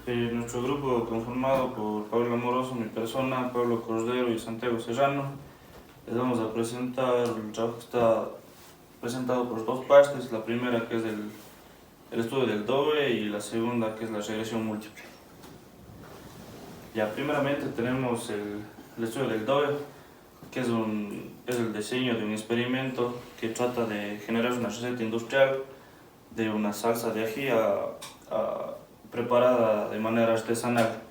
Nuestro grupo conformado por Pablo Amoroso, mi persona, Pablo Cordero y Santiago Serrano, les vamos a presentar el trabajo que está presentado por dos partes, la primera que es el estudio del DOE y la segunda que es la regresión múltiple. Ya, primeramente tenemos el estudio del DOE, que es el diseño de un experimento que trata de generar una receta industrial de una salsa de ají preparada de manera artesanal.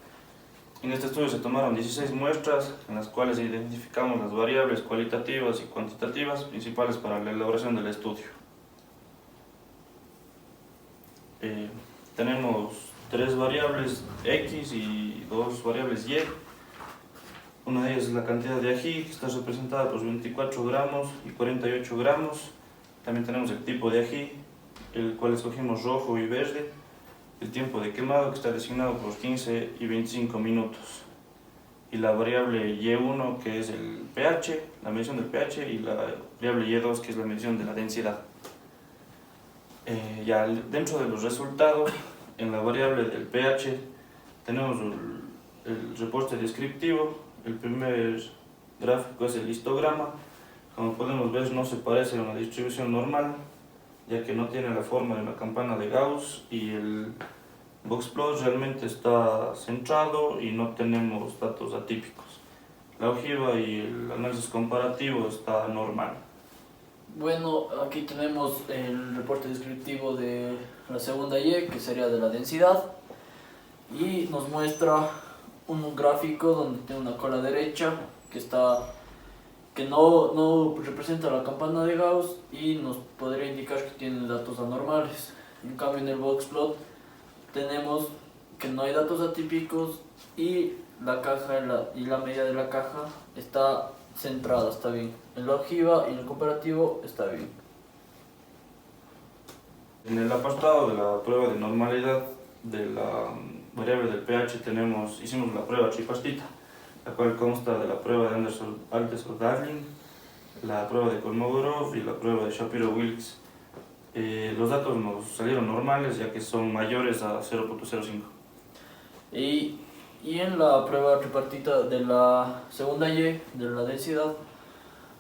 En este estudio se tomaron 16 muestras en las cuales identificamos las variables cualitativas y cuantitativas principales para la elaboración del estudio. Tenemos 3 variables X y 2 variables Y. Una de ellas es la cantidad de ají, que está representada por 24 gramos y 48 gramos. También tenemos el tipo de ají, el cual escogimos rojo y verde. El tiempo de quemado, que está designado por 15 y 25 minutos. Y la variable Y1, que es el pH, la medición del pH, y la variable Y2, que es la medición de la densidad. Ya dentro de los resultados, en la variable del pH, tenemos el reporte descriptivo. El primer gráfico es el histograma. Como podemos ver, no se parece a una distribución normal, ya que no tiene la forma de una campana de Gauss, y el boxplot realmente está centrado y no tenemos datos atípicos. La ojiva y el análisis comparativo está normal. Bueno, aquí tenemos el reporte descriptivo de la segunda Y, que sería de la densidad, y nos muestra un gráfico donde tiene una cola derecha que no representa la campana de Gauss y nos podría indicar que tiene datos anormales. En cambio, en el boxplot tenemos que no hay datos atípicos y la caja y la medida de la caja está centrada, está bien. En la ojiva y en el comparativo está bien. En el apartado de la prueba de normalidad de la variable del pH hicimos la prueba tripartita, la cual consta de la prueba de Anderson-Darling, la prueba de Kolmogorov y la prueba de Shapiro-Wilks. Los datos nos salieron normales, ya que son mayores a 0.05. Y en la prueba tripartita de la segunda Y, de la densidad,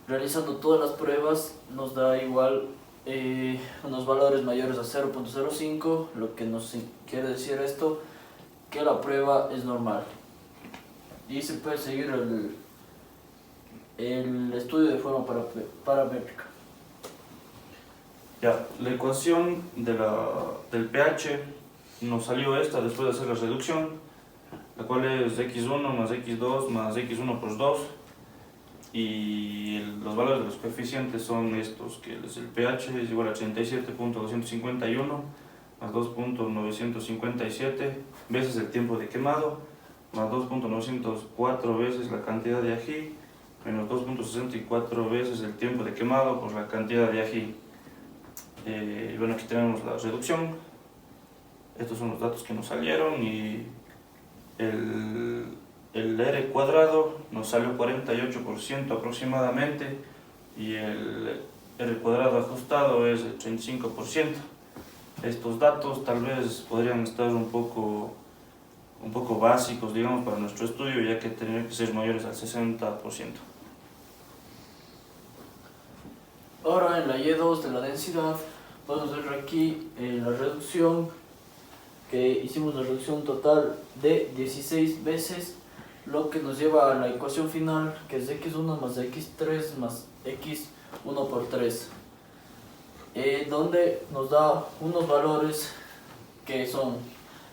realizando todas las pruebas nos da igual unos valores mayores a 0.05, lo que nos quiere decir esto, que la prueba es normal. Y se puede seguir el estudio de forma paramétrica. Ya, la ecuación del pH nos salió esta después de hacer la reducción, la cual es x1 más x2 más x1 por 2, y los valores de los coeficientes son estos, que es el pH es igual a 37.251 más 2.957 veces el tiempo de quemado, más 2.904 veces la cantidad de ají, menos 2.64 veces el tiempo de quemado por la cantidad de ají. Bueno, aquí tenemos la reducción. Estos son los datos que nos salieron, y el R cuadrado nos salió 48% aproximadamente, y el R cuadrado ajustado es el 35%. Estos datos tal vez podrían estar un poco básicos, digamos, para nuestro estudio, ya que tendrían que ser mayores al 60%. Ahora en la Y2 de la densidad podemos ver aquí la reducción, que hicimos la reducción total de 16 veces, lo que nos lleva a la ecuación final, que es x1 más x3 más x1 por 3, donde nos da unos valores que son: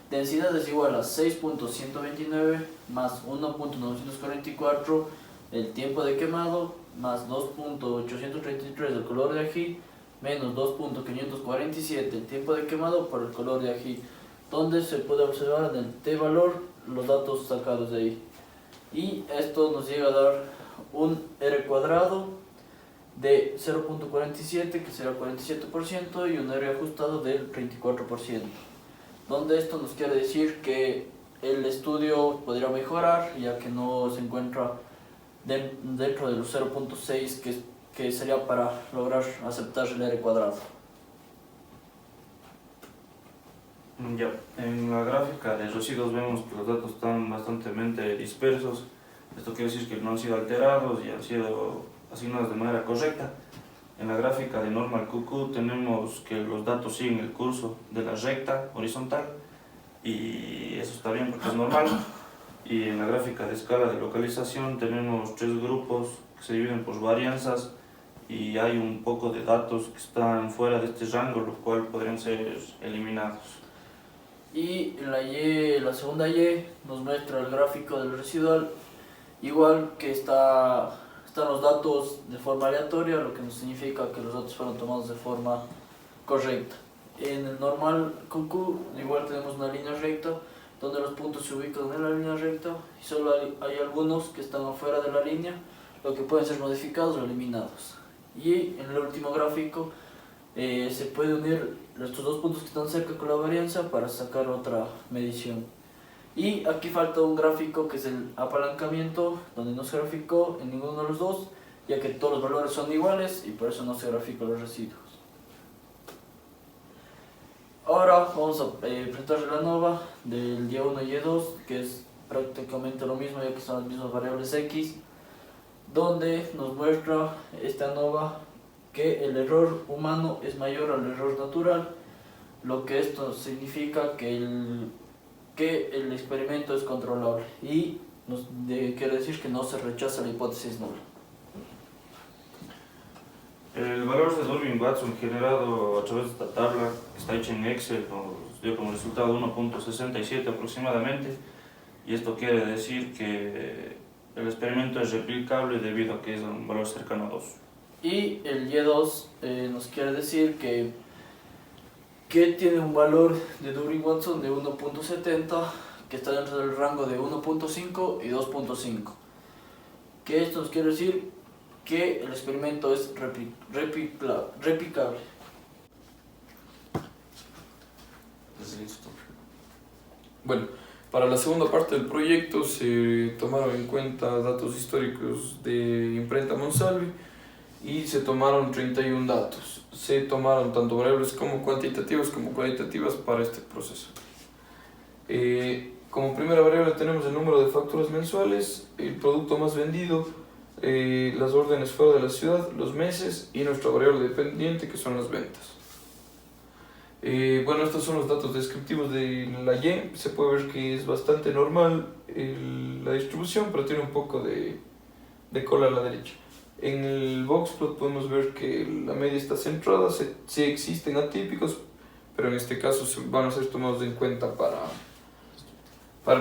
densidad es igual a 6.129 más 1.944 el tiempo de quemado, más 2.833 el color de ají, menos 2.547 el tiempo de quemado por el color de ají, donde se puede observar en el t-valor los datos sacados de ahí. Y esto nos llega a dar un R cuadrado de 0.47, que será 47%, y un R ajustado del 34%, donde esto nos quiere decir que el estudio podría mejorar, ya que no se encuentra dentro de los 0.6 que sería para lograr aceptar el R cuadrado. Ya, en la gráfica de residuos vemos que los datos están bastante dispersos. Esto quiere decir que no han sido alterados y han sido asignados de manera correcta. En la gráfica de normal QQ tenemos que los datos siguen el curso de la recta horizontal y eso está bien porque es normal. Y en la gráfica de escala de localización tenemos 3 grupos que se dividen por varianzas y hay un poco de datos que están fuera de este rango, lo cual podrían ser eliminados. Y en la segunda Y nos muestra el gráfico del residual, igual que están los datos de forma aleatoria, lo que nos significa que los datos fueron tomados de forma correcta. En el normal QQ igual tenemos una línea recta, donde los puntos se ubican en la línea recta y solo hay algunos que están afuera de la línea, lo que pueden ser modificados o eliminados. Y en el último gráfico se puede unir estos dos puntos que están cerca con la varianza para sacar otra medición. Y aquí falta un gráfico que es el apalancamiento, donde no se graficó en ninguno de los dos, ya que todos los valores son iguales y por eso no se grafican los residuos. Ahora vamos a presentar la nova del Y1 y Y2, que es prácticamente lo mismo, ya que son las mismas variables X, donde nos muestra esta nova que el error humano es mayor al error natural, lo que esto significa que el experimento es controlable y quiere decir que no se rechaza la hipótesis nula. El valor de Durbin-Watson generado a través de esta tabla, que está hecha en Excel, nos dio como resultado 1.67 aproximadamente, y esto quiere decir que el experimento es replicable debido a que es un valor cercano a 2. Y el Y2 nos quiere decir que tiene un valor de Durbin-Watson de 1.70, que está dentro del rango de 1.5 y 2.5. Que esto nos quiere decir que el experimento es replicable. Bueno, para la segunda parte del proyecto se tomaron en cuenta datos históricos de imprenta Monsalve y se tomaron 31 datos. Se tomaron tanto variables como cuantitativas como cualitativas para este proceso. Como primera variable tenemos el número de facturas mensuales, el producto más vendido, las órdenes fuera de la ciudad, los meses y nuestra variable dependiente, que son las ventas. Bueno, estos son los datos descriptivos de la Y. Se puede ver que es bastante normal la distribución, pero tiene un poco de cola a la derecha. En el boxplot podemos ver que la media está centrada, sí existen atípicos, pero en este caso van a ser tomados en cuenta para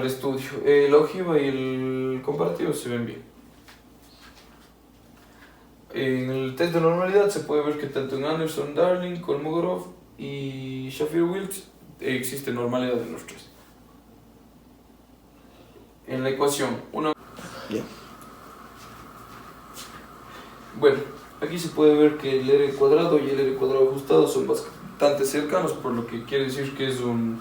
el estudio. La ojiva y el comparativo se ven bien. En el test de normalidad se puede ver que tanto en Anderson, Darling, Kolmogorov y Shafir-Wilks existe normalidad en los tres. En la ecuación, Bueno, aquí se puede ver que el R cuadrado y el R cuadrado ajustado son bastante cercanos, por lo que quiere decir que es un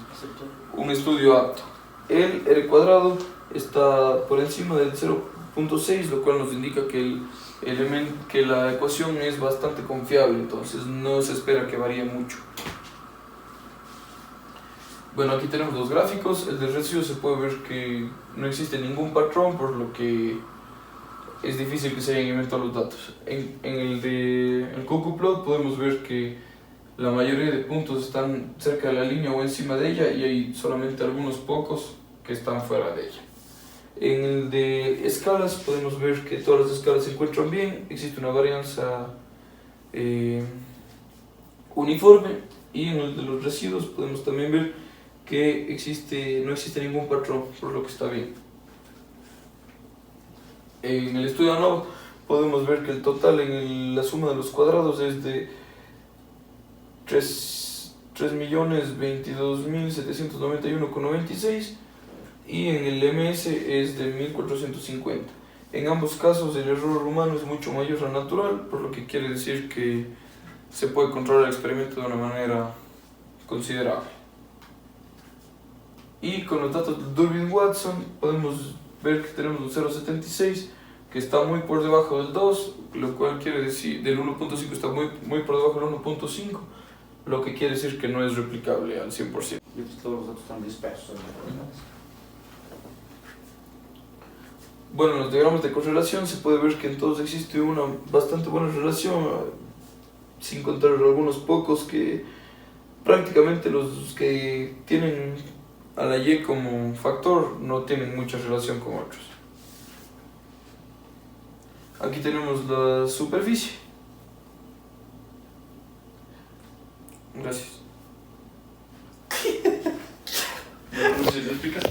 estudio apto. El R cuadrado está por encima del 0.6, lo cual nos indica que la ecuación es bastante confiable, entonces no se espera que varíe mucho. Bueno, aquí tenemos los gráficos. El de residuos se puede ver que no existe ningún patrón, por lo que es difícil que se hayan inventado los datos. En el QQplot podemos ver que la mayoría de puntos están cerca de la línea o encima de ella y hay solamente algunos pocos que están fuera de ella. En el de escalas podemos ver que todas las escalas se encuentran bien, existe una varianza uniforme, y en el de los residuos podemos también ver que no existe ningún patrón, por lo que está bien. En el estudio ANOVA podemos ver que el total en la suma de los cuadrados es de 3.022.791,96 y en el MS es de 1.450. En ambos casos el error humano es mucho mayor al natural, por lo que quiere decir que se puede controlar el experimento de una manera considerable. Y con los datos de Durbin-Watson podemos ver que tenemos un 0.76 que está muy por debajo del 2, lo cual quiere decir del 1.5 está muy por debajo del 1.5, lo que quiere decir que no es replicable al 100%. Y pues todos los datos están dispersos. Bueno, en los diagramas de correlación se puede ver que en todos existe una bastante buena relación, sin contar algunos pocos que prácticamente los que tienen a la Y como factor no tienen mucha relación con otros. Aquí tenemos la superficie. Gracias. ¿Me lo explicas?